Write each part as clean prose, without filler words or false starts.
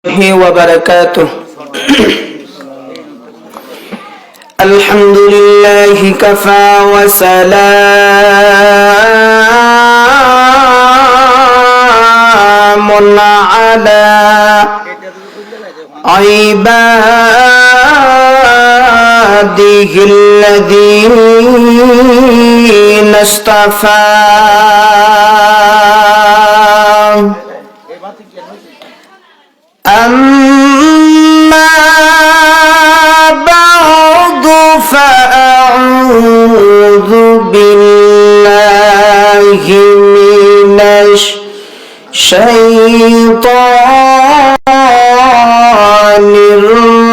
وبركاته الحمد لله كفى وسلام على عباده الذين اصطفى أما بعد فأعوذ بالله من الشيطان الرجيم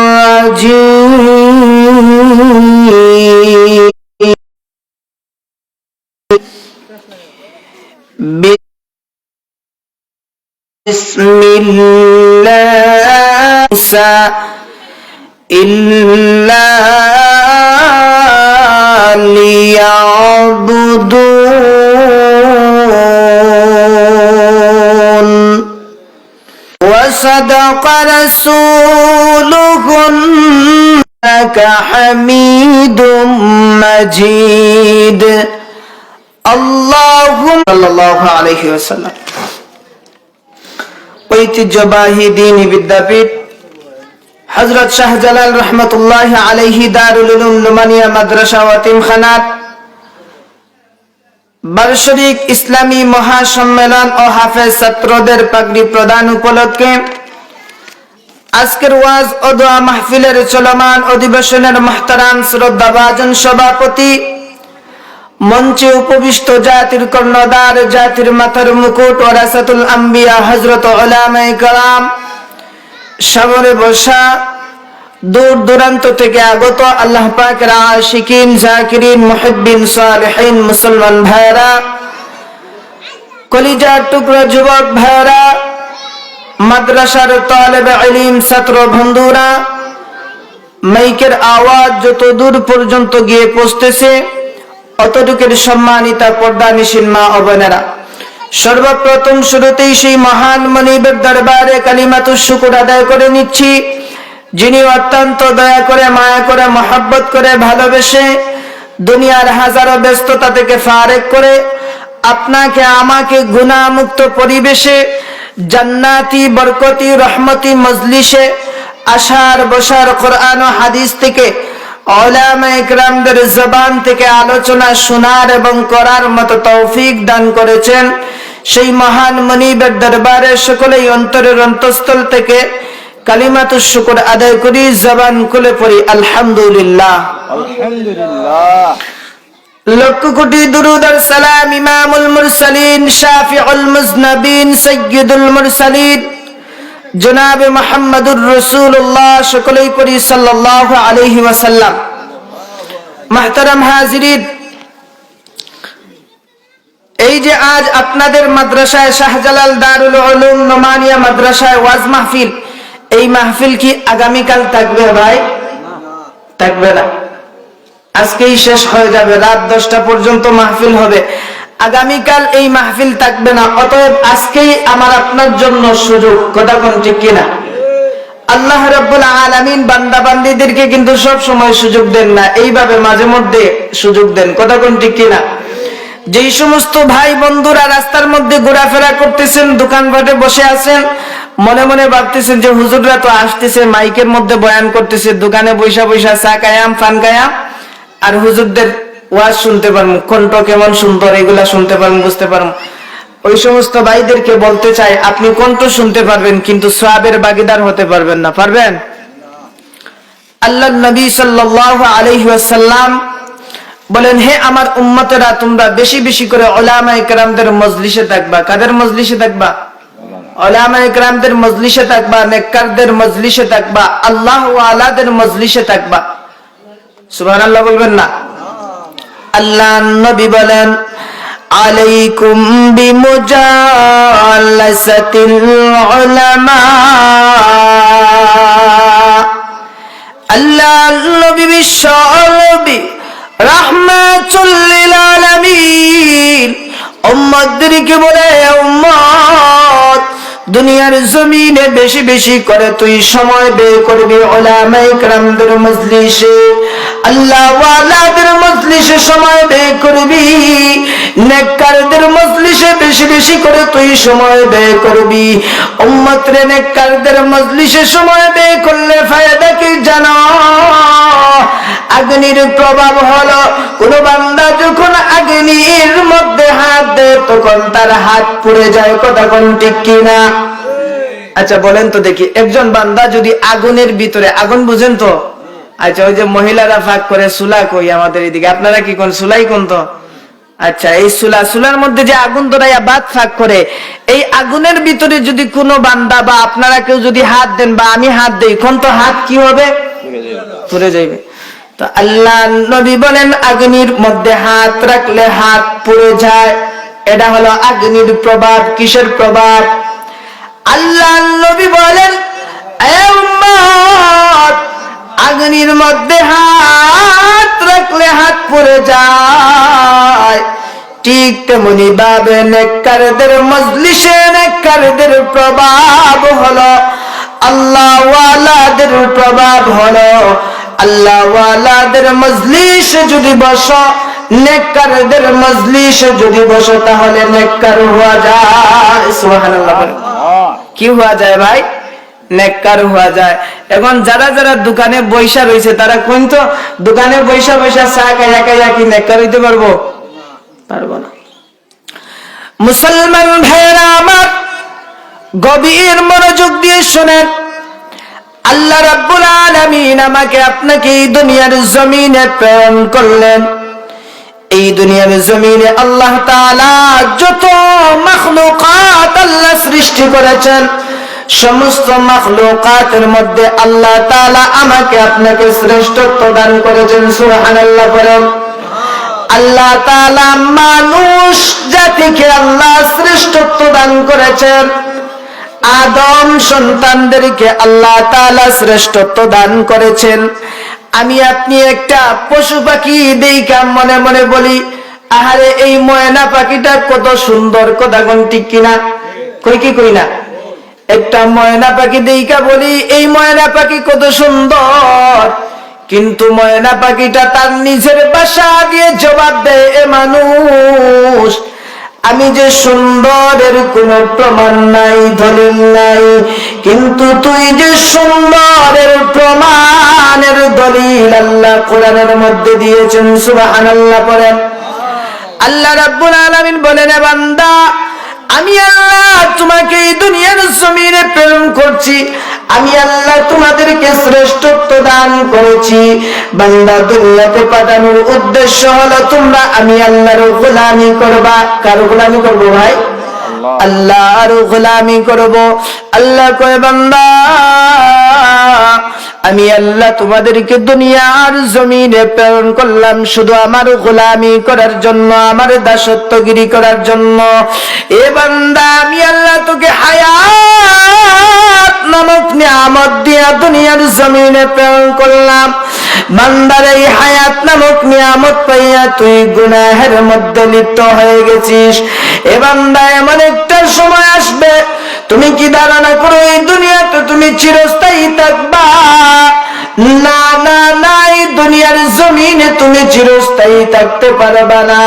بسم الله إلا ليعبدون وصدق رسوله إنك حميد مجيد اللهم صلى الله عليه وسلم ঐতিহ্যবাহী দ্বীনি বিদ্যাপীঠ হযরত শাহজালাল রহমাতুল্লাহি আলাইহি দারুল উলুম নুমানিয়া মাদ্রাসা ও এতিমখানার বার্ষিক ইসলামী মহাসম্মেলন ও হাফেজ ছাত্রদের পাগড়ি প্রদান উপলক্ষে আজকের ওয়াজ ও দোয়া মাহফিলের চলমান অধিবেশনের মুহতারাম শ্রদ্ধাভাজন সভাপতি, মঞ্চে উপবিষ্ট জাতির কর্ণধার, জাতির মাথার মুকুট, ওয়ারাসাতুল আম্বিয়া হযরত উলামায়ে কেরাম, সামনে বসা দূর দূরান্ত থেকে আগত আল্লাহ পাকের আশিকিন, জাকিরিন, মুহিব্বিন, সালিহিন মুসলমান ভাইরা, কলিজার টুকরা যুবক ভাইরা, মাদ্রাসার তালেবে ইলম ছাত্র বন্ধুরা, মাইকের আওয়াজ যত দূর পর্যন্ত গিয়ে পৌঁছতেছে অতটুকুর সম্মানিতা পর্দানিশীন মা ও বোনেরা, সর্বপ্রথম শুরুতেই সেই মহান মনিবের দরবারে কালিমাতুশ শুকর আদায় করে নিচ্ছি, যিনি অত্যন্ত দয়া করে, মায়া করে, মহব্বত করে, ভালোবেসে দুনিয়ার হাজারো ব্যস্ততা থেকে ফারেক করে আপনাকে আমাকে গুনাহমুক্ত পরিবেশে জান্নাতি বরকতি রহমতি মজলিসে আসার বসার কোরআন ও হাদিস থেকে উলামায়ে কেরামদের জবান থেকে আলোচনা শোনার এবং করার মতো তৌফিক দান করেছেন। সেই মহান মনিবের দরবারে সকলেই অন্তরের অন্তঃস্থল থেকে কালিমাতুশ শুকর আদায় করি, জবান খুলে পড়ি আলহামদুলিল্লাহ। আলহামদুলিল্লাহ। লক্ষ কোটি দুরূদ আর সালাম ইমামুল মুরসালিন, শাফিউল মুজনাবিন, সাইয়্যিদুল মুরসালিন জনাবে মুহাম্মদুর রাসূলুল্লাহ, সকলেই পড়ি সাল্লাল্লাহু আলাইহি ওয়াসাল্লাম। মুহতারাম হাজিরিন, এই যে আজ আপনাদের মাদ্রাসায় শাহজালাল দারুল উলুম নুমানিয়া মাদ্রাসায় ওয়াজ মাহফিল, এই মাহফিল কি আগামীকাল থাকবে ভাই? থাকবে না, আজকেই শেষ হয়ে যাবে, রাত 10টা পর্যন্ত মাহফিল হবে। আগামীকাল এই মাহফিল থাকবে না, অতএব আজকেই আমার আপনার জন্য সুযোগ, কথা কোন ঠিক কিনা? আল্লাহ রাব্বুল আলামিন বান্দা বান্দীদেরকে কিন্তু সব সময় সুযোগ দেন না, এইভাবে মাঝে মধ্যে সুযোগ দেন, কথা কোন ঠিক কিনা? যেই সমস্ত ভাই বন্ধুরা রাস্তার মধ্যে ঘোরাফেরা করতেছেন, দোকানপাটে বসে আছেন, মনে মনে ভাবতেছেন যে হুজুররা তো আসতেছে, মাইকের মধ্যে বয়ান করতেছে, দোকানে বৈশা বৈশা চা খায়াম পান খায়াম আর হুজুরদের ওয়াজ শুনতে পারবো, কণ্ঠ কেমন সুন্দর, এগুলা শুনতে পারবো, বুঝতে পারবো। ওই সমস্ত ভাইদেরকে বলতে চাই, আপনি কণ্ঠ শুনতে পারবেন কিন্তু সওয়াবের ভাগীদার হতে পারবেন না, পারবেন? আল্লাহর নবী সাল্লাল্লাহু আলাইহি ওয়াসাল্লাম বলেন, হে আমার উম্মতেরা, তোমরা বেশি বেশি করে উলামায়ে কেরামদের মজলিসে থাকবা। কাদের মজলিসে থাকবা? উলামায়ে কেরামদের মজলিসে থাকবা, নেককারদের মজলিসে থাকবা, আল্লাহ ওয়ালাদের মজলিসে থাকবা। সুবহানাল্লাহ বলবেন না? আল্লাহ নবী বলেন, আলাইকুম বিমুজালাসাতিল উলামা। আল্লাহ নবী বিশ্ব নবী রাহমাতুল লিল আলামিন উম্মতদেরকে বলে, উম্মত দুনিয়ার জমিনে বেশি বেশি করে তুই সময় বের করবি উলামায়ে কেরামদের মজলিসে, আল্লাহ ওয়ালাদের মজলিসে সময় বের করবি, নেককারদের মজলিসে বেশি বেশি করে তুই সময় বের করবি। উম্মতের নেককারদের মজলিসে সময় বের করলে ফায়দা কি জানো? আগুনের প্রভাব হলো কোন বান্দা যখন আগুনের মধ্যে হাত দেয় তখন তার হাত পুড়ে যায়, কথা কোন ঠিক কিনা? আচ্ছা বলেন তো দেখি, একজন বান্দা যদি আগুনের ভিতরে, আগুন বুঝেন তো? আচ্ছা ওই যে মহিলারা ফাঁক করে চুলা, কই আমাদের এদিকে আপনারা কি কোন চুলাই কোন তো? আচ্ছা এই চুলার মধ্যে যে আগুন ধরাইয়া বাত ফাঁক করে, এই আগুনের ভিতরে যদি কোনো বান্দা বা আপনারা কেউ যদি হাত দেন বা আমি হাত দেই, কোন তো হাত কি হবে? পুড়ে যাইবে। তো আল্লাহ নবী বলেন আগুনের মধ্যে হাত রাখলে হাত পুড়ে যায়। এটা হলো আগুনের প্রভাব। কিসের প্রভাব? আল্লাহ নবী বলেন এ উম্মত, আগুনের মধ্যে হাত রাখলে হাত পুড়ে যায়। ঠিক তেমনি ভাবে নেককারদের মজলিসে নেককারদের প্রভাব হলো আল্লাহ ওয়ালাদের প্রভাব হলো, আল্লাহ ওয়ালাদের মজলিসে যদি বসো, নেককারদের মজলিসে যদি বসো, তাহলে নেককার হওয়া যায়। সুবহানাল্লাহ। কি হওয়া যায় ভাই? নেককার হওয়া যায়। এখন যারা যারা দোকানে বৈশা রয়েছে তারা কোন তো দোকানে বৈশা বৈশা চা খাইয়া খাইয়া কি নেককার হইতে পারবো? পারবো না। মুসলমান ভাইরা আমার, গভীর মনোযোগ দিয়ে শুনেন। আল্লাহ রাব্বুল আলামিন আমাকে আপনাকে এই দুনিয়ার জমিনে প্রেরণ করলেন। এই দুনিয়ার জমিনে আল্লাহ তাআলা যত মাখলুকাত আল্লাহ সৃষ্টি করেছেন, সমস্ত মাখলুকাতের মধ্যে আল্লাহ তাআলা আমাকে আপনাকে শ্রেষ্ঠত্ব দান করেছেন। সুবহানাল্লাহ বলেন। আল্লাহ তাআলা মানুষ জাতিকে আল্লাহ শ্রেষ্ঠত্ব দান করেছেন। আদম সন্তানদেরকে আল্লাহ তাআলা শ্রেষ্ঠত্ব দান করেছেন। আমি আপনি একটা পশু পাখি দেইখা মনে মনে বলি, আহারে এই ময়না পাখিটা কত সুন্দর, কথা কোন ঠিক কিনা? কই কি কই না? একটা ময়না পাখি দেইখা বলি এই ময়না পাখি কত সুন্দর, কিন্তু ময়না পাখিটা তার নিজের ভাষা দিয়ে জবাব দেয়, এ মানুষ আমি যে সুন্দরের কোনো প্রমাণ নাই, দলিল নাই, কিন্তু তুই যে সুন্দরের প্রমাণের দলিল আল্লাহ কোরআনের মধ্যে দিয়েছেন। সুবহানাল্লাহ পড়েন। আল্লাহ রাব্বুল আলামিন বলেন, এ বান্দা আমি আল্লাহ তোমাকে এই দুনিয়ার জমিনে প্রেরণ করছি, আমি আল্লাহ তোমাদেরকে শ্রেষ্ঠত্ব দান করেছি। বান্দা দুনিয়াতে পাঠানোর উদ্দেশ্য হলো তোমরা আমি আল্লাহর গোলামি করবা। কার গোলামি করবো ভাই? আল্লাহর গোলামি করব। আল্লাহ কয় বান্দা আমি আল্লাহ তোমাদেরকে দুনিয়ার জমিনে প্রেরণ করলাম শুধু আমার গোলামি করার জন্য, আমার দাসত্বগিরি করার জন্য। এ বান্দা আমি আল্লাহ তোকে হায়াত নামক নিয়ামত দিয়া দুনিয়ার জমিনে প্রেরণ করলাম। বান্দার এই হায়াত নামক নিয়ামত পাইয়া তুই গুনাহের মধ্যে লিপ্ত হয়ে গেছিস। এ বান্দা এমন একটা সময় আসবে, তুমি কি ধারণা করো এই দুনিয়াতে তুমি চিরস্থায়ী থাকবা? না না না, এই দুনিয়ার জমিনে তুমি চিরস্থায়ী থাকতে পারবা না।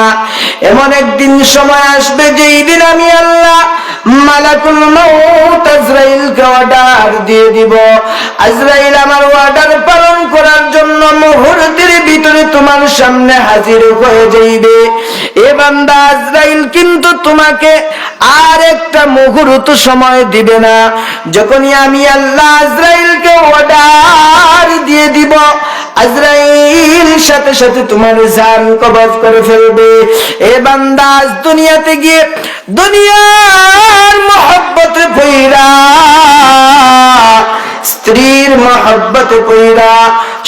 এমন একদিন সময় আসবে যেই দিন আমি আল্লাহ মালাকুল মউত আজরাইলকে অর্ডার দিয়ে দিব, আজরাইল আমার অর্ডার পালন করার জন্য মুহূর্তের ভিতরে তোমার সামনে হাজির হয়ে যাইবে। এ বান্দা আজরাইল কিন্তু তোমাকে আর একটা মুহূর্ত সময় দিবে না। যখনই আমি আল্লাহ আজরাইলকে অর্ডার দিয়ে দিব, আজরাইল সাথে সাথে তোমার জান কবজ করে ফেলবে। এ বান্দা আজ দুনিয়াতে গিয়ে দুনিয়ার মহব্বতে পইরা, স্ত্রীর মহব্বতে পইরা,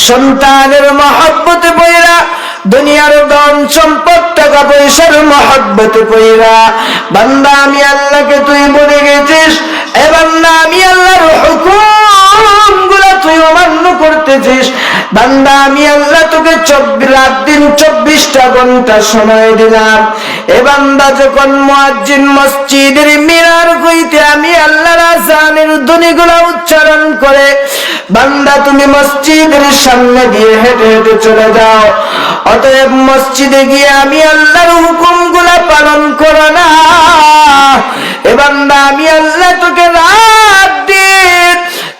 সন্তানের মহব্বতে পইরা, দুনিয়ার ধন সম্পদ টাকা পয়সার মহব্বতে পইরা বান্দা আমি আল্লাহকে তুই বলে গেছিস। এ বান্দা আমি আল্লাহর হুকুম গুলা তুই অমান্য করতেছিস। বান্দা আমি আল্লাহ তোকে রাত দিন 24টা ঘন্টা সময় দিলাম। এ বান্দা যখন মুয়াজ্জিন মসজিদের মিনার হইতে আমি আল্লাহর আযানের ধ্বনিগুলো উচ্চারণ করে বান্দা তুমি মসজিদের সামনে দিয়ে হেঁটে হেঁটে চলে যাও, অতএব মসজিদে গিয়ে আমি আল্লাহর হুকুমগুলো পালন করো না। এ বান্দা আমি আল্লাহ তোকে রাত দিন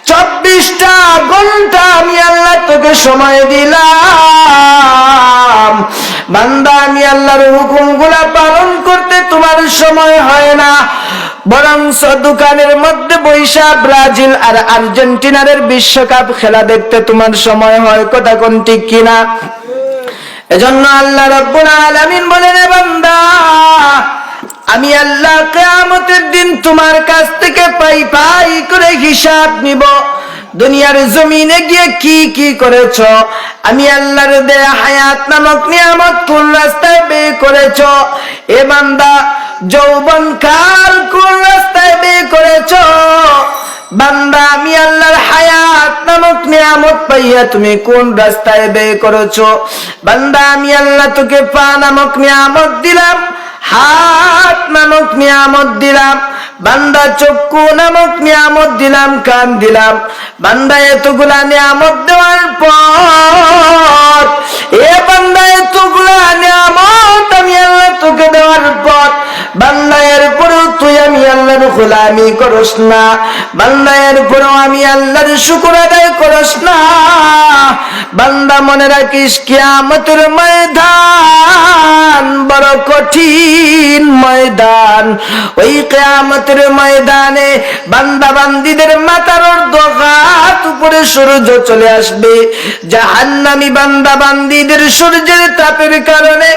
24টা ঘন্টা আমি আল্লাহ তোকে সময় দিলাম, বান্দা আমি আল্লাহর হুকুমগুলো পালন করতে তোমার সময় হয় না, বরং দোকানের মধ্যে বৈশা ব্রাজিল আর আর্জেন্টিনার বিশ্বকাপ খেলা দেখতে তোমার সময় হয়। কথা কোন ঠিক কিনা? এজন্য আল্লাহ রাব্বুল আলামিন বলেন, বান্দা আমি আল্লাহ কিয়ামতের দিন তোমার কাছ থেকে পাই পাই করে হিসাব নিব। দুনিয়ার জমিনে গিয়ে কি কি করেছো, আমি আল্লাহর দেয়া হায়াত নামক নিয়ামত কোন রাস্তায় ব্যয় করেছো? এ বান্দা যৌবন কাল কোন রাস্তায় ব্যয় করেছো? বান্দা আমি আল্লাহর হায়াত নামক নিয়ামত পাইয়া তুমি কোন রাস্তায় ব্যয় করেছো? বান্দা আমি আল্লাহ তোকে পা নামক নিয়ামত দিলাম, হাত নামক নিয়ামত দিলাম, বান্দা চক্ষু নামক নিয়ামত দিলাম, কান দিলাম। বান্দা এতগুলা নিয়ামত দেওয়ার পর, এ বান্দা এতগুলা নিয়ামত আমি আল্লাহ তোকে দেওয়ার পর বান্দা এরপরেও তুই আমি আল্লাহর গোলামি করস না, বান্দা এরপরেও আমি আল্লাহর শুকর আদায় করস না। বান্দা মনে রাখিস কিয়ামতের ময়দান বড় কঠিন ময়দান। ওই কিয়ামতের ময়দানে বান্দা বান্দীদের মাথার অর্ধঘাত উপরে সূর্য চলে আসবে। জাহান্নামী বান্দা বান্দীদের সূর্যের তাপের কারণে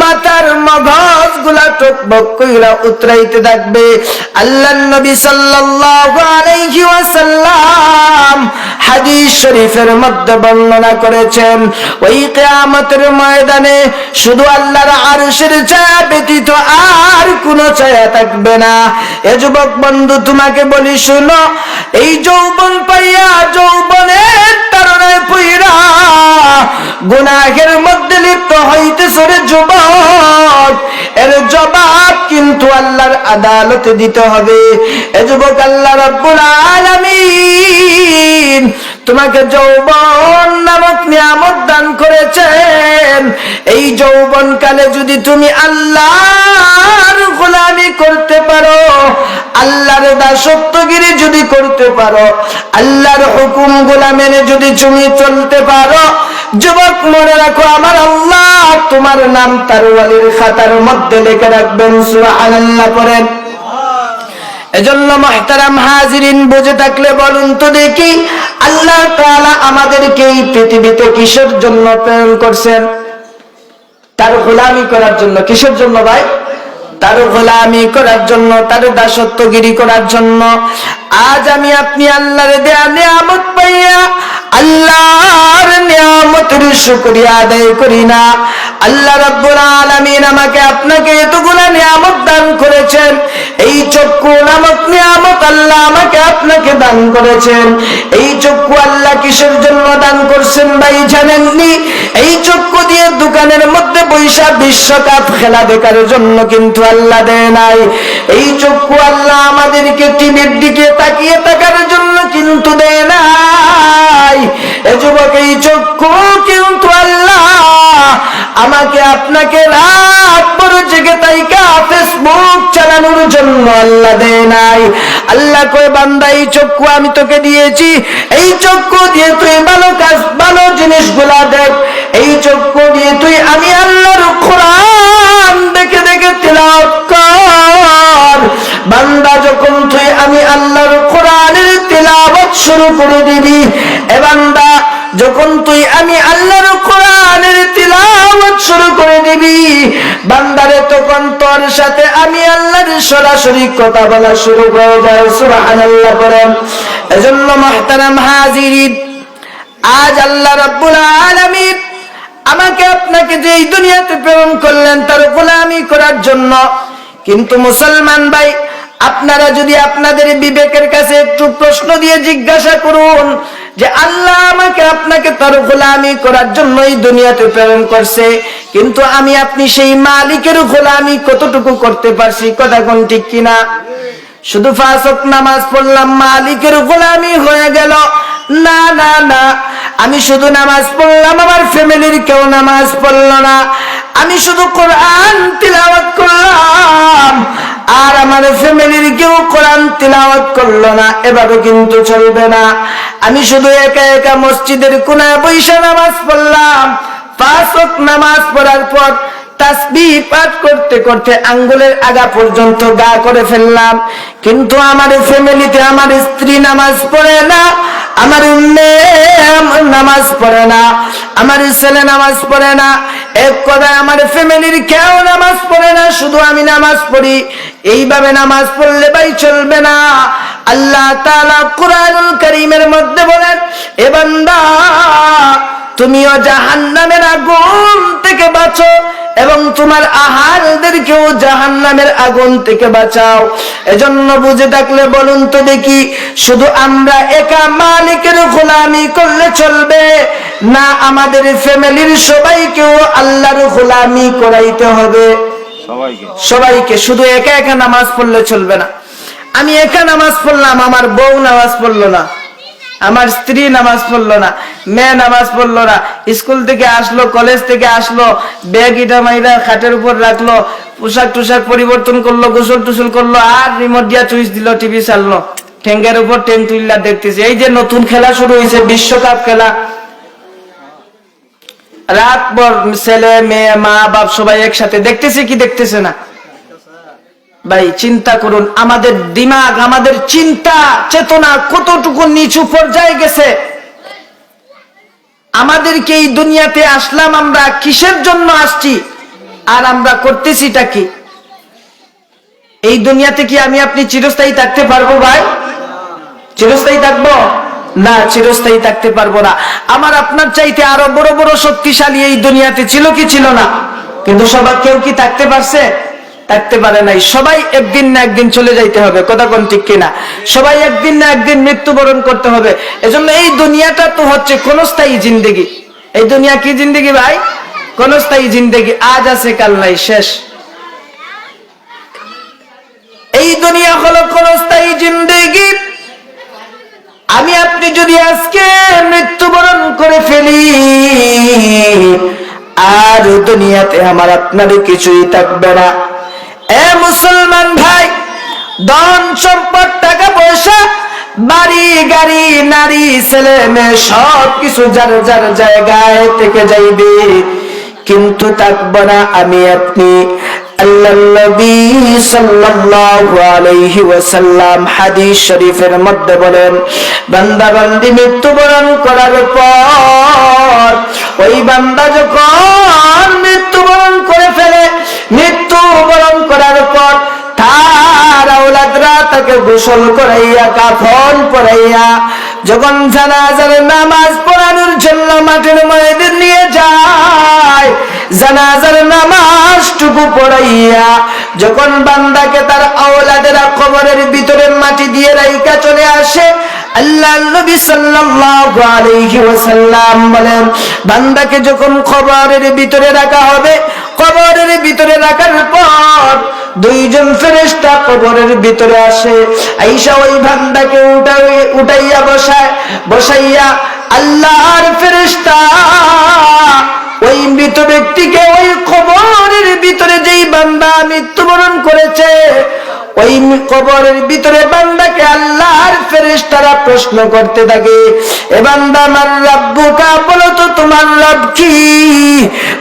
মাথার মগজ গুলা টকবক কইরা উতরাইতে থাকবে। আল্লাহর নবী সাল্লাল্লাহু আলাইহি ওয়াসাল্লাম হাদিস শরীফের মধ্যে বর্ণনা করেছেন, ওই কিয়ামতের ময়দানে শুধু আল্লাহর আরশের ছায়া ব্যতীত আর কোনো ছায়া থাকবে না। এ যুবক বন্ধু তোমাকে বলি শুনো, এই যৌবন পাইয়া যৌবনের তাড়নায় পইরা গুনাহের মধ্যে লিপ্ত হইতেছ রে যুবক, এর জবাব কিন্তু আল্লাহর আদালতে দিতে হবে। এ যুবক আল্লাহ রাব্বুল আলামিন তোমাকে যৌবন নামক নিয়ামত দান করেছেন। এই যৌবন কালে যদি তুমি আল্লাহর গোলামি করতে পারো, আল্লাহর দাসত্বগিরি যদি করতে পারো, আল্লাহর হুকুম গুলা মেনে যদি তুমি চলতে পারো, যুবক মনে রাখো আমার আল্লাহ তোমার নাম তার ওয়ালির খাতার মধ্যে লিখে রাখবেন। সুবহানাল্লাহ পড়েন। এজন্য মুহতারাম হাজিরিন, বুঝে থাকলে বলুন তো দেখি আল্লাহ তাআলা আমাদেরকে এই পৃথিবীতে কিসের জন্য প্রেরণ করছেন? তার গোলামি করার জন্য। কিসের জন্য ভাই? তার গোলামি করার জন্য, তার দাসত্বগিরি করার জন্য। আজ আমি আপনি আল্লাহর দেয়া নিয়ামত পাইয়া আল্লাহর নিয়ামতের শুকরিয়া আদায় করি না। আল্লাহ রাব্বুল আলামিন আমাকে আপনাকে এতগুলা নিয়ামত দান করেছেন। এই চক্ষু নামক নিয়ামত আল্লাহ আমাকে আপনাকে দান করেছেন। এই চক্ষু আল্লাহ কিসের জন্য দান করছেন ভাই জানেননি? এই চক্ষু দিয়ে দোকানের মধ্যে বৈশা বিশ্বকাপ খেলা দেখার জন্য কিন্তু আল্লাহ দেয় নাই। এই চক্ষু আল্লাহ আমাদেরকে টিভির দিকে তাকিয়ে থাকার জন্য কিন্তু দেয় নাই। এ যুবক এই চক্ষু কিন্তু আল্লাহ আমাকে আপনাকে রাত বড় জেগে তাইকা ফেসবুক চালানোর জন্য আল্লাহ দেয় নাই। আল্লাহ কয় বান্দা এই চক্ষু আমি তোকে দিয়েছি, এই চক্ষু দিয়ে তুই ভালো কাজ ভালো জিনিসগুলা দেখ, এই চক্ষু দিয়ে তুই আমি আল্লাহর কোরআন দেখে দেখে তিলাওয়াত কর। বান্দা যখন তুই আমি আল্লাহর কোরআনের তিলাওয়াত শুরু করে দিবি, এ বান্দা যখন তুই আমি আল্লাহর কোরআনের তিলাওয়াত শুরু করে দিবি, বান্দারে তখন তোর সাথে আমি আল্লাহর সরাসরি কথা বলা শুরু হয়ে যায়। সুবহানাল্লাহ বলেন। এজন্য মুহতারাম হাজিরিন, আজ আল্লাহ রাব্বুল আলামিন আমাকে আপনাকে যে এই দুনিয়াতে প্রেরণ করলেন তার গোলামি করার জন্য। কিন্তু মুসলমান ভাই, আপনারা যদি আপনাদের বিবেকের কাছে একটু প্রশ্ন দিয়ে জিজ্ঞাসা করুন যে আল্লাহ আমাকে আপনাকে তার গোলামি করার জন্য এই দুনিয়াতে প্রেরণ করছে, কিন্তু আমি আপনি সেই মালিকের গোলামি কতটুকু করতে পারছি, কথা কোন ঠিক কিনা? শুধু 5 ওয়াক্ত নামাজ পড়লাম, মালিকের গোলামি হয়ে গেল? না না না, আমি শুধু নামাজ পড়লাম, আমার ফ্যামিলির কেউ নামাজ পড়লো না। আমি শুধু কোরআন তিলাওয়াত করলাম আর আমার ফ্যামিলির কেউ কোরআন তিলাওয়াত করলো না, এভাবে কিন্তু চলবে না। আমি শুধু একা একা মসজিদের কোনায় বসে নামাজ পড়লাম, 5 ওয়াক্ত নামাজ পড়ার পর তাসবিহ পাঠ করতে করতে আঙ্গুলের আগা পর্যন্ত গা করে ফেললাম, কিন্তু আমার ফ্যামিলিতে আমার স্ত্রী নামাজ পড়ে না, আমার মেয়ে নামাজ পড়ে না, আমার ছেলে নামাজ পড়ে না, এক কথায় আমার ফ্যামিলির কেউ নামাজ পড়ে না, শুধু আমি নামাজ পড়ি। এইভাবে নামাজ পড়লে ভাই চলবে না। আল্লাহ তাআলা কুরআনুল কারীমের মধ্যে বলেন, এ বান্দা তুমিও জাহান্নামের আগুন থেকে বাঁচো এবং তোমার আহালদেরকেও জাহান্নামের আগুন থেকে বাঁচাও। এজন্য বুঝে থাকলে বলুন তো দেখি, শুধু আমরা একা মালিকের গোলামি করলে চলবে না আমাদের ফ্যামিলির সবাইকেও আল্লাহর গোলামি করাইতে হবে? সবাইকে। শুধু একা একা নামাজ পড়লে চলবে না। আমি একা নামাজ পড়লাম, আমার বউ নামাজ পড়লো না, আমার স্ত্রী নামাজ পড়লো না, মেয়ে নামাজ পড়লো না, স্কুল থেকে আসলো, কলেজ থেকে আসলো, ব্যাগ ইটা মাইরা খাটের উপর রাখলো, পোশাক টুশাক পরিবর্তন করলো, গোসল টুসল করলো, আর রিমোট দিয়া চুইস দিল, টিভি চাললো, ঠেঙ্গের উপর টেন তুইলা দেখতেছে। এই যে নতুন খেলা শুরু হয়েছে, বিশ্বকাপ খেলা, রাত ভর ছেলে মেয়ে মা বাপ সবাই একসাথে দেখতেছে কি দেখতেছে না? ভাই চিন্তা করুন, আমাদের দিমাগ, আমাদের চিন্তা চেতনা কতটুকু নিচু পর্যায়ে গেছে। আমাদেরকে এই দুনিয়াতে আসলাম, আমরা কিসের জন্য আসছি আর আমরা করতেছিটা কি? এই দুনিয়াতে কি আমি আপনি চিরস্থায়ী থাকতে পারবো ভাই? চিরস্থায়ী থাকবো না, চিরস্থায়ী থাকতে পারবো না। আমার আপনার চাইতে আরো বড় বড় শক্তিশালী এই দুনিয়াতে ছিল কি ছিল না? কিন্তু সবাই কেউ কি থাকতে পারছে? থাকতে পারে নাই। সবাই একদিন না একদিন চলে যাইতে হবে, কথা কোন ঠিক কিনা? সবাই একদিন না একদিন মৃত্যুবরণ করতে হবে। এজন্য এই দুনিয়াটা তো হচ্ছে ক্ষণস্থায়ী জিন্দেগি। এই দুনিয়া কি জিন্দেগি ভাই? ক্ষণস্থায়ী জিন্দেগি, আজ আছে কাল নাই, শেষ। এই দুনিয়া হলো ক্ষণস্থায়ী জিন্দেগি। আমি আপনি যদি আজকে মৃত্যুবরণ করে ফেলি, আর দুনিয়াতে আমার আপনার কিছুই থাকবে না। এ মুসলমান ভাই, ধন সম্পদ টাকা পয়সা বাড়ি গাড়ি নারী ছেলে মেয়ে সব কিছু যার যার জায়গায় থেকে যাইবে, কিন্তু থাকবে না আমি আপনি। আল্লাহর নবী সাল্লাল্লাহু আলাইহি ওয়াসাল্লাম হাদিস শরীফের মধ্যে বলেন, বান্দা বান্দি মৃত্যুবরণ করার পর ওই বান্দা যখন মৃত্যুবরণ করে ফেলে, মৃত্যুবরণ করার পর তার আওলাদরা তাকে গোসল করাইয়া কাফন পরাইয়া যখন জানাজার নামাজ পড়ানোর জন্য মাঠের ময়দানে নিয়ে যায়, জানাজার নামাজটুকু পড়াইয়া যখন বান্দাকে তার আওলাদেরা কবরের ভিতরে মাটি দিয়ে রাইখা চলে আসে, আল্লাহর নবী সাল্লাল্লাহু আলাইহি ওয়াসাল্লাম বলেন, বান্দাকে যখন কবরের ভিতরে রাখা হবে, কবরের ভিতরে রাখার পর দুইজন ফেরেশতা কবরের ভিতরে আসে, আইসা ওই বান্দাকে উঠাইয়া বসাইয়া আল্লাহর ফেরেশতা ওই মৃত ব্যক্তিকে ওই কবরের ভিতরে যেই বান্দা মৃত্যুবরণ করেছে, ওই কবরের ভিতরে বান্দাকে আল্লাহর ফেরেশতারা প্রশ্ন করতে থাকে, এ বান্দা আমার রাব্বুকা, বলো তো তোমার রব কি?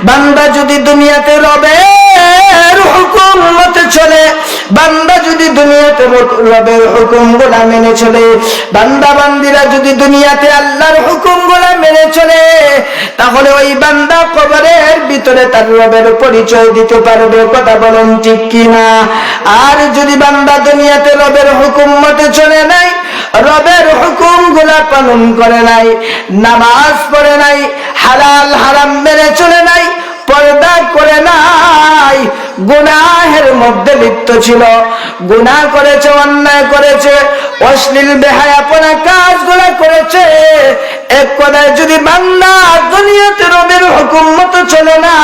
বান্দা যদি দুনিয়াতে রবের হুকুম মতে চলে, বান্দা যদি দুনিয়াতে রবের হুকুম গুলা মেনে চলে, বান্দা বান্দিরা যদি দুনিয়াতে আল্লাহর হুকুম গুলা মেনে চলে, তাহলে ওই বান্দা কবরের ভিতরে তার রবের পরিচয় দিতে পারবে, কথা বলেন ঠিক কিনা? আর যদি বান্দা দুনিয়াতে রবের হুকুম মতে চলে নাই, রবের হুকুম গুলা পালন করে নাই, নামাজ পড়ে নাই, হালাল হারাম মেনে চলে নাই, পর্দা করে নাই, গুনাহের মধ্যে লিপ্ত ছিল, গুনাহ করেছে, অন্যায় করেছে, অশ্লীল বেহায়াপনা কাজগুলো করেছে, এক কথায় যদি বান্দা দুনিয়াতে রবের হুকুম মতো চলে না,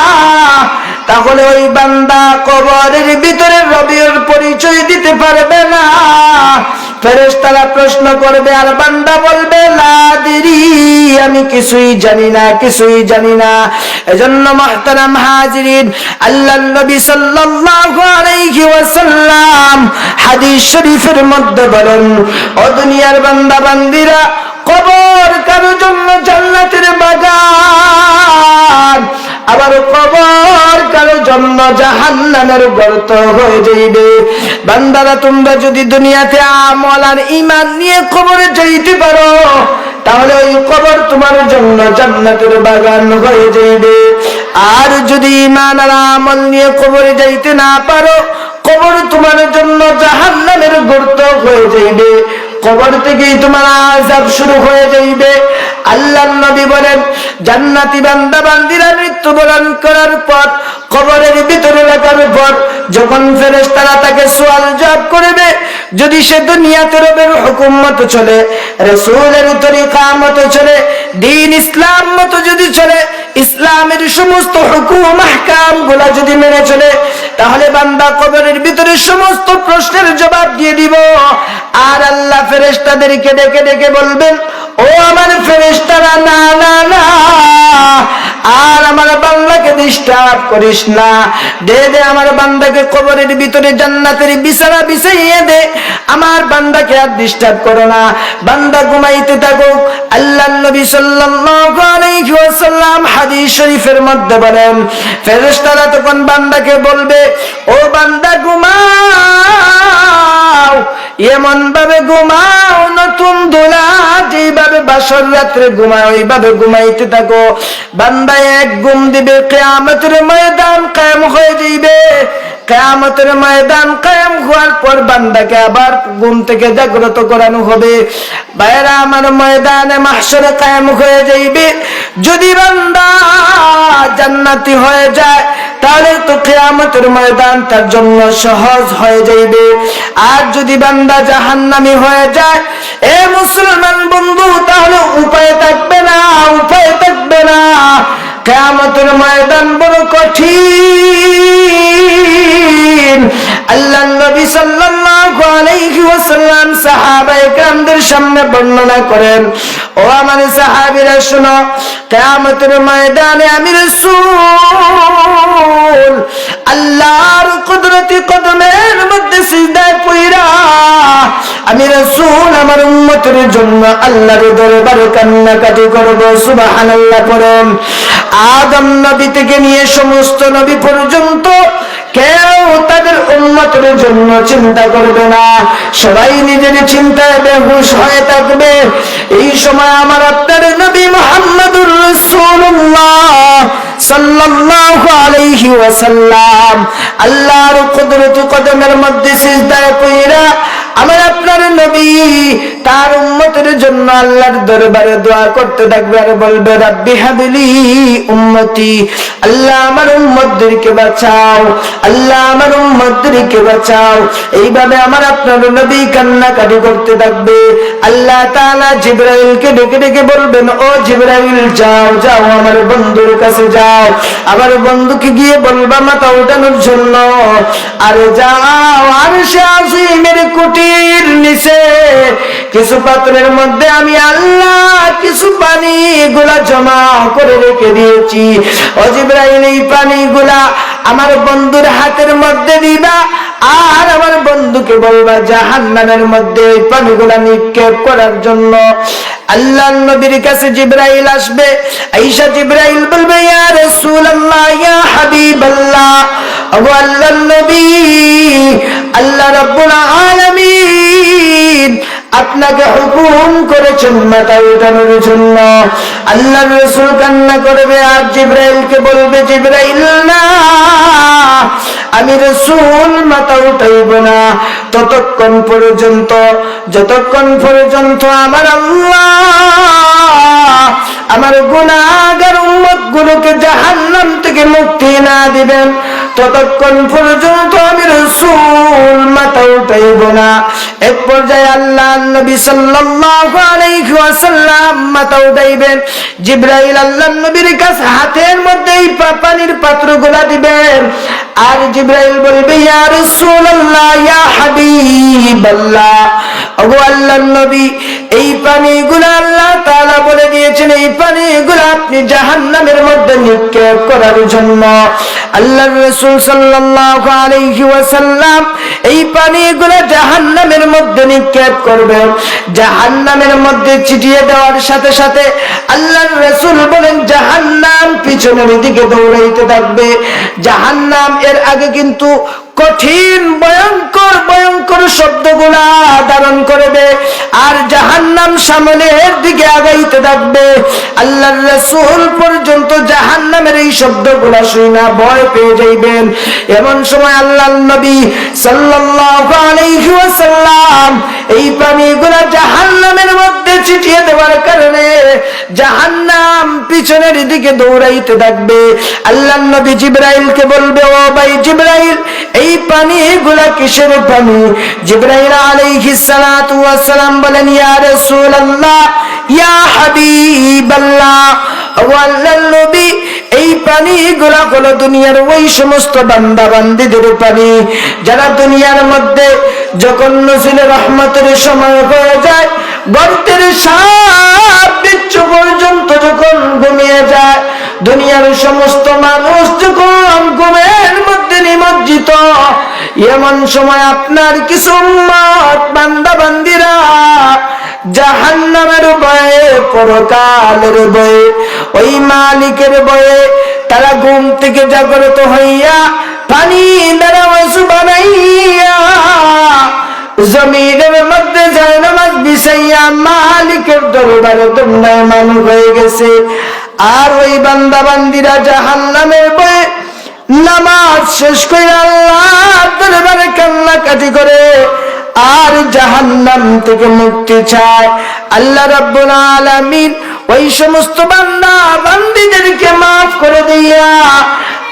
তাহলে ওই বান্দা কবরের ভিতরে রবের পরিচয় দিতে পারবে না। ফেরেশতারা প্রশ্ন করবে আর বান্দা বলবে লা আদরি, আমি কিছুই জানি না, কিছুই জানি না। এজন্য মুহতারাম হাজিরিন, আল্লাহর নবী সাল্লাল্লাহু আলাইহি ওয়াসাল্লাম হাদিস শরীফের মধ্যে বলেন, ও দুনিয়ার বান্দা বান্দিরা, কবর কারোর জন্য জান্নাতের বাগান, আবার কবর কারোর জন্য জাহান্নামের গর্ত হয়ে যাইবে। বান্দারা, তোমরা যদি দুনিয়াতে আমল আর ঈমান নিয়ে কবরে যাইতে পারো, তাহলে ওই কবর তোমার জন্য জান্নাতের বাগান হয়ে যাইবে। আর যদি ঈমান আর আমল নিয়ে কবরে যাইতে না পারো, কবর তোমার জন্য জাহান্নামের গর্ত হয়ে যাইবে। কবর থেকেই তোমার আযাব শুরু হয়ে যাইবে। আল্লাহর নবী বলেন, জান্নাতি বান্দা বান্দিরা মৃত্যুবরণ করার পর, কবরের ভিতরে রাখার পর যখন ফেরেশতারা তাকে সওয়াল জবাব করবে, যদি সে দুনিয়াতে রবের হুকুম মতো চলে, রাসূলের তরিকা মতো চলে, দ্বীন ইসলাম মতো যদি চলে, ইসলামের সমস্ত হুকুম আহকাম গুলা যদি মেনে চলে, তাহলে বান্দা কবরের ভিতরে সমস্ত প্রশ্নের জবাব দিয়ে দিব। আর আল্লাহ ফেরেশতাদেরকে ডেকে ডেকে বলবেন, ও আমার ফেরেশতারা, না না না, আর আমার বান্দাকে ডিস্টার্ব করিস না, দে দে আমার বান্দাকে কবরের ভিতরে জান্নাতের বিছানা বিছাইয়ে দে, আমার বান্দাকে আর ডিস্টার্ব করো না, বান্দা ঘুমাইতে থাকুক। আল্লাহর নবী সাল্লাল্লাহু আলাইহি ওয়াসাল্লাম হাদিস শরীফের মধ্যে বলেন, ফেরেশতারা তখন বান্দাকে বলবে, ও বান্দা ঘুমাও, এমন ভাবে ঘুমাও নতুন দোলা যেভাবে বাসর রাত্রে ঘুমায় ওইভাবে ঘুমাইতে থাকো। বান্দা এক ঘুম দিবে, কিয়ামতের ময়দান কায়েম হয়ে যাইবে। কিয়ামতের ময়দান কায়েম হওয়ার পর বান্দাকে আবার ঘুম থেকে জাগ্রত করানো হবে। বাইরা আমার, ময়দানে মাহশরে কায়েম হয়ে যাইবে। যদি বান্দা জান্নাতি হয়ে যায়, তাহলে তো কিয়ামতের ময়দান তার জন্য সহজ হয়ে যাইবে। আর যদি বান্দা জাহান্নামী হয়ে যায়, এ মুসলমান বন্ধু, তাহলে উপায় থাকবে না, উপায় থাকবে না। কিয়ামতের ময়দান বড় কঠিন। আল্লাহর নবী সাল্লাল্লাহু আলাইহি ওয়াসাল্লাম সাহাবায়ে কেরামদের সামনে বর্ণনা করেন, ও আমার সাহাবীরা শুনো, কিয়ামতের ময়দানে আমি রাসূল আল্লাহর কুদরতি কদমের মধ্যে সিজদায় পড়া, আমি রাসূল আমার উম্মতের জন্য আল্লাহর দরবারে কান্নাকাটি করব। সুবহানাল্লাহ পড়েন। আদম নবী থেকে নিয়ে সমস্ত নবী পর্যন্ত কেউ তাদের উম্মতের জন্য চিন্তা করবে না, সবাই নিজের চিন্তায় বেহুশ হয়ে থাকবে। এই সময় আমার আপনার নবী মুহাম্মদুর রাসূলুল্লাহ সাল্লাল্লাহু আলাইহি ওয়াসাল্লাম আল্লাহর কুদরতি কদমের মধ্যে সিজদায় পড়া আমার আপনার নবী তার উম্মতের জন্য আল্লাহর দরবারে দোয়া করতে থাকবে আর বলবে, রাব্বি হাবলি উম্মতি, আল্লাহ আমার উম্মতদেরকে বাঁচাও, আল্লাহ আমার উম্মতদেরকে বাঁচাও। এইভাবে আমার আপনার নবী কান্নাকাটি করতে থাকবে। আল্লাহ তাআলা জিবরাইলকে ডেকে ডেকে বলবেন, ও জিবরাইল, যাও যাও আমার বন্ধুর কাছে যাও, আমার বন্ধুকে গিয়ে বলবা মাথা উঠানোর জন্য। আরে যাও, আরশে আজিমের কুটির নিচে কিছু পাত্রের মধ্যে আমি আল্লাহ কিছু পানি গুলা জমা করে রেখে দিয়েছি। ও জিবরাইল, এই পানি গুলা আমার বন্ধুর হাতের মধ্যে দিবা, আর আমার বন্ধুকে বলবা জাহান্নামের মধ্যে এই পানিগুলা নিক্ষেপ করার জন্য। আল্লাহর নবীর কাছে জিবরাইল আসবে, আয়েশা জিবরাইল বলবে, ইয়া রাসূলুল্লাহ, ইয়া হাবিবাল্লাহ, ও আল্লাহর নবী, আল্লাহ রাব্বুল আলামিন আপনাকে হুকুম করেছেন মাথা উঠানোর জন্য। আল্লাহর রাসূল কান্না করবে আর জিবরাইলকে বলবে, জিবরাইল না, আমি রাসূল মাথা উঠাইব না ততক্ষণ পর্যন্ত যতক্ষণ পর্যন্ত আমার আল্লাহ আমার গুনাহগার উম্মতগুলোকে জাহান্নাম থেকে মুক্তি না দিবেন, ততক্ষণ পর্যন্ত আমি রাসূল মাথা উঠাইব না। এক পর্যায়ে আল্লাহর নবী সাল্লাল্লাহু আলাইহি ওয়াসাল্লাম মাথা উঠাইবেন। জিবরাইল আল্লাহর নবীর কাছে হাতের মধ্যে এই পানির পাত্রগুলা দিবেন, আর জিবরাইল বলবে ইয়া রাসূলুল্লাহ ইয়া হাবিবাল্লাহ, ওগো আল্লাহর নবী, এই পানিগুলো আল্লাহ তাআলা বলে দিয়েছেন এই পানিগুলো আপনি জাহান্নামের মধ্যে নিক্ষেপ করার জন্য। আল্লাহর রাসূল সাল্লাল্লাহু আলাইহি ওয়াসাল্লাম এই পানিগুলো জাহান্নামের মধ্যে নিক্ষেপ করবেন। জাহান্নামের মধ্যে ছিটিয়ে দেওয়ার সাথে সাথে আল্লাহর রাসূল বলেন জাহান্নাম পিছনের দিকে দৌড়াইতে থাকবে। জাহান্নাম এর আগে কিন্তু কঠিন ভয়ঙ্কর ভয়ঙ্কর শব্দগুলা ধারণ করবে, আর জাহান্নাম সামনের দিকে আগাইতে থাকবে। আল্লাহর রাসূল পর্যন্ত জাহান্নামের এই শব্দগুলা শুনে ভয় পেয়ে যাইবেন। এমন সময় আল্লাহর নবী সাল্লাল্লাহু আলাইহি ওয়াসাল্লাম এই পানিগুলা জাহান্নামের মধ্যে ছিটিয়ে দেওয়ার কারণে জাহান্নাম পিছনের দিকে দৌড়াইতে থাকবে। আল্লাহর নবী জিবরাইলকে বলবে ও ভাই জিবরাইল, এই পানিগুলা কিসের পানি? জিবরাইল আলাইহিস সালাতু ওয়াস সালাম বলেন ইয়া রাসূলুল্লাহ ইয়া হাবিবাল্লাহ, ও আল্লাহর নবী, এই পানিগুলা হলো দুনিয়ার ওই সমস্ত বান্দা বান্দীদের পানি যারা দুনিয়ার মধ্যে যখন নজিলে রহমতের সময় হয়ে যায়, গর্তের সাপ বিচ্ছু পর্যন্ত যখন ঘুমিয়ে যায়, দুনিয়ার সমস্ত মানুষ যখন ঘুমের মধ্যে নিমজ্জিত, এমন সময় আপনার কিছু উম্মত বান্দা বান্দীরা জাহান্নামের ভয়ে, পরকালের ভয়ে, ওই মালিকের ভয়ে তারা ঘুম থেকে জাগ্রত হইয়া পানি দ্বারা ওযু বানাইয়া জমিনের মধ্যে যায় নামাজ বিছাইয়া মালিকের দরবারে দণ্ডায়মান হয়ে গেছে। আর ওই বান্দা বান্দীরা জাহান্নামের ভয়ে নামাজ শেষ করে আল্লাহর দরবারে কান্নাকাটি করে আর জাহান্নাম থেকে মুক্তি চায়। আল্লাহ রাব্বুল আলামিন ওই সমস্ত বান্দা বান্দীদেরকে মাফ করে দিয়া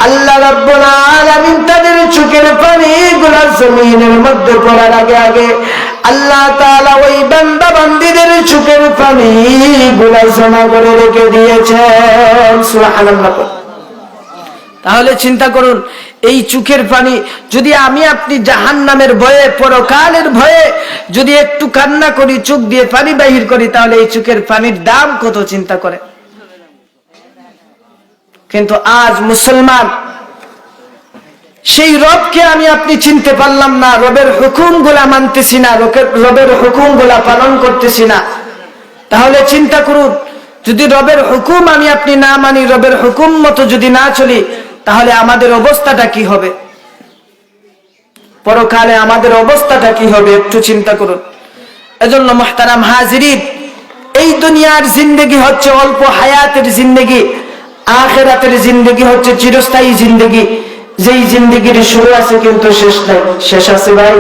আল্লাহ রাব্বুল আলামিন তাদের চোখের পানিগুলো জমিনের মধ্যে পড়ার আগে আগে আল্লাহ তাআলা ওই বান্দা বান্দীদের চোখের পানিগুলো জমা করে রেখে দিয়েছেন। সুবহানাল্লাহ। তাহলে চিন্তা করুন, এই চোখের পানি যদি আমি আপনি জাহান্নামের ভয়ে, পরকালের ভয়ে যদি একটু কান্না করি, চোখ দিয়ে পানি বাহির করি, তাহলে এই চোখের পানির দাম কত চিন্তা করে। কিন্তু আজ মুসলমান সেই রবকে আমি আপনি চিনতে পারলাম না, রবের হুকুমগুলা মানতেছি না, রবের হুকুমগুলা পালন করতেছি না। তাহলে চিন্তা করুন, যদি রবের হুকুম আমি আপনি না মানি, রবের হুকুম মতো যদি না চলি, তাহলে আমাদের অবস্থাটা কি হবে? পরকালে আমাদের অবস্থাটা কি হবে একটু চিন্তা করুন। এজন্য মুহতারাম হাজিরিন, এই দুনিয়ার জিন্দেগি হচ্ছে অল্প হায়াতের জিন্দেগি, আখিরাতের জিন্দেগি হচ্ছে চিরস্থায়ী জিন্দেগি। যেই জিন্দেগির শুরু আছে কিন্তু শেষ নাই। শেষ আছে ভাই?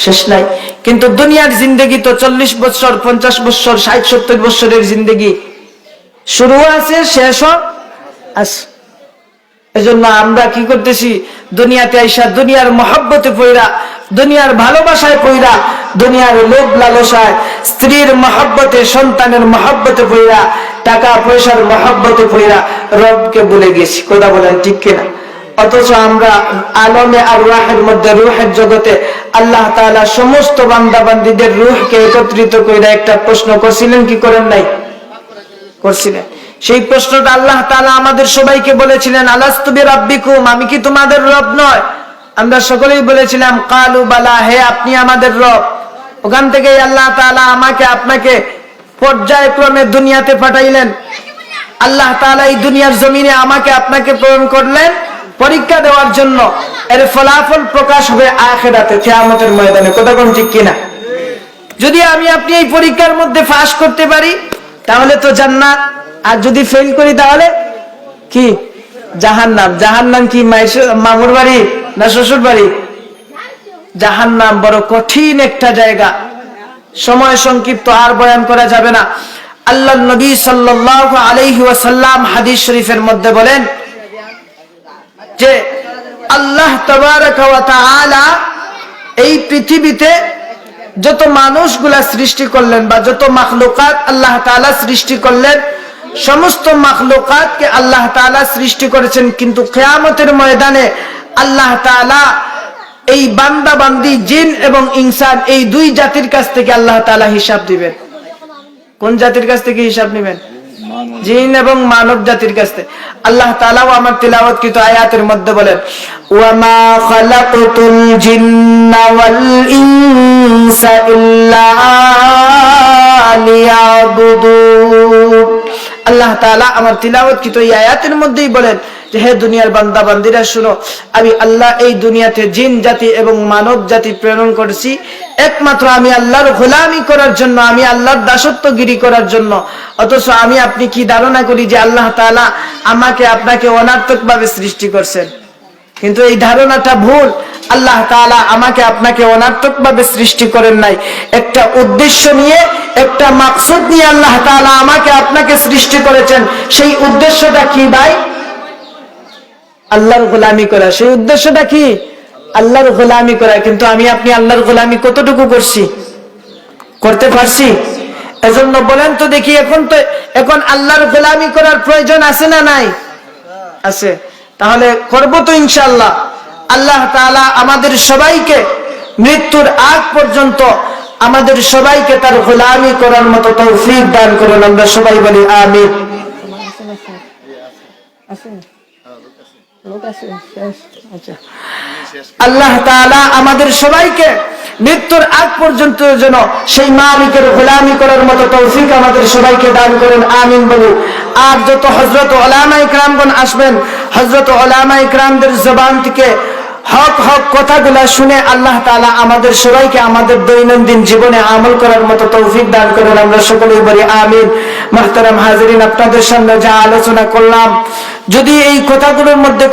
শেষ নাই। কিন্তু দুনিয়ার জিন্দেগি তো 40 বছর, 50 বছর, 60-70 বছরের জিন্দেগি, শুরু আছে শেষও আছে। এজন্য আমরা কি করতেছি? দুনিয়াতে আইসা দুনিয়ার মহব্বতে পইরা, দুনিয়ার ভালোবাসায় পইরা, দুনিয়ার লোভ লালসায়, স্ত্রীর মহব্বতে, সন্তানের মহব্বতে পইরা, টাকা পয়সার মহব্বতে পইরা রবকে ভুলে গেছি। কথা বলেন ঠিক কিনা? অথচ আমরা আলমে আর রুহের মধ্যে, রুহের জগতে আল্লাহ তাআলা সমস্ত বান্দা বান্দীদের রুহকে একত্রিত কইরা একটা প্রশ্ন করছিলেন, কি করেন নাই? করছিলেন। সেই প্রশ্নটা আল্লাহ তাআলা আমাদের সবাইকে বলেছিলেন, আলাস্তু বিরাব্বিকুম, আমি কি তোমাদের রব নয়? আমরা সকলেই বলেছিলাম কালু বালা, হে আপনি আমাদের রব। ওখান থেকে আল্লাহ তাআলা আমাকে আপনাকে পর্যায়ক্রমে দুনিয়াতে পাঠাইলেন। আল্লাহ তাআলা এই দুনিয়ার জমিনে আমাকে আপনাকে প্রেরণ করলেন পরীক্ষা দেওয়ার জন্য। এর ফলাফল প্রকাশ হবে আখিরাতে, কিয়ামতের ময়দানে। কথা কোন ঠিক কিনা? যদি আমি আপনি এই পরীক্ষার মধ্যে পাস করতে পারি তাহলে তো জান্নাত, আর যদি ফেল করি তাহলে কি? জাহান্নাম। জাহান্নাম কি মামুর বাড়ি না শ্বশুর বাড়ি? জাহান্নাম বড় কঠিন একটা জায়গা। সময় সংক্ষিপ্ত, আর বয়ান করা যাবে না। আল্লাহর নবী সাল্লাল্লাহু আলাইহি ওয়াসাল্লাম হাদিস শরীফের মধ্যে বলেন যে আল্লাহ তাবারাকা ওয়া তাআলা এই পৃথিবীতে যত মানুষগুলা সৃষ্টি করলেন বা যত মাখলুকাত আল্লাহ তাআলা সৃষ্টি করলেন, সমস্ত মাখলুকাতকে আল্লাহ তাআলা সৃষ্টি করেছেন, কিন্তু কিয়ামতের ময়দানে আল্লাহ তাআলা এই বান্দা বান্দি জিন এবং ইনসান এই দুই জাতির কাছ থেকে আল্লাহ তাআলা হিসাব দিবেন। কোন জাতির কাছ থেকে হিসাব নেবেন? জিন এবং মানব জাতির কাছ থেকে। আল্লাহ তাআলাও আমার তিলাওয়াতকৃত আয়াতের মধ্যে বলেন, ওয়া মা খালাকতুল জিন্না ওয়াল ইনসা ইল্লা লিয়াবুদুন। আল্লাহ তাআলা আমার তিলাওয়াতকৃত এই আয়াতের মধ্যেই বলেন যে হে দুনিয়ার বান্দা বান্দিরা শুনো, আমি আল্লাহ এই দুনিয়াতে জিন জাতি এবং মানব জাতি প্রেরণ করেছি একমাত্র আমি আল্লাহর গোলামি করার জন্য, আমি আল্লাহর দাসত্বগিরি করার জন্য। অথচ আমি আপনি কি ধারণা করি যে আল্লাহ তাআলা আমাকে আপনাকে অনার্থকভাবে সৃষ্টি করছেন, কিন্তু এই ধারণাটা ভুল। আল্লাহ তাআলা আমাকে আপনাকে অনার্থকভাবে সৃষ্টি করেন নাই, একটা উদ্দেশ্য নিয়ে, একটা মাকসুদ নিয়ে আল্লাহ তাআলা আমাকে আপনাকে সৃষ্টি করেছেন। সেই উদ্দেশ্যটা কি ভাই? আল্লাহর গোলামি করা। সেই উদ্দেশ্যটা কি? আল্লাহর গোলামি করা। কিন্তু আমি আপনি আল্লাহর গোলামি কতটুকু করছি? করতে পারছি? এজন্য বলেন তো দেখি, এখন আল্লাহর গোলামি করার প্রয়োজন আছে না নাই? আছে। তাহলে করব তো ইনশাআল্লাহ। আল্লাহ তাআলা আমাদের সবাইকে মৃত্যুর আগ পর্যন্ত আমাদের সবাইকে তার গোলামি করার মতো তৌফিক দান করুন। আমরা সবাই বলি আমিন। আল্লাহ তাআলা আমাদের সবাইকে মৃত্যুর আগ পর্যন্ত যেন সেই মালিকের গোলামি করার মতো তৌফিক আমাদের সবাইকে দান করেন, আমিন বলি। আর যত হযরত উলামায়ে কেরামগণ আসবেন, হযরত উলামায়ে কেরামদের জবান থেকে হক হক কথাগুলা শুনে আল্লাহ তাআলা আমাদের সবাইকে আমাদের দৈনন্দিন জীবনে আমল করার মতো তৌফিক দান করেন। আমরা সকলেই বলি আমিন। মুহতারাম হাজিরিন, আপনাদের সামনে যা আলোচনা করলাম, যদি এই কথাগুলোর মধ্যে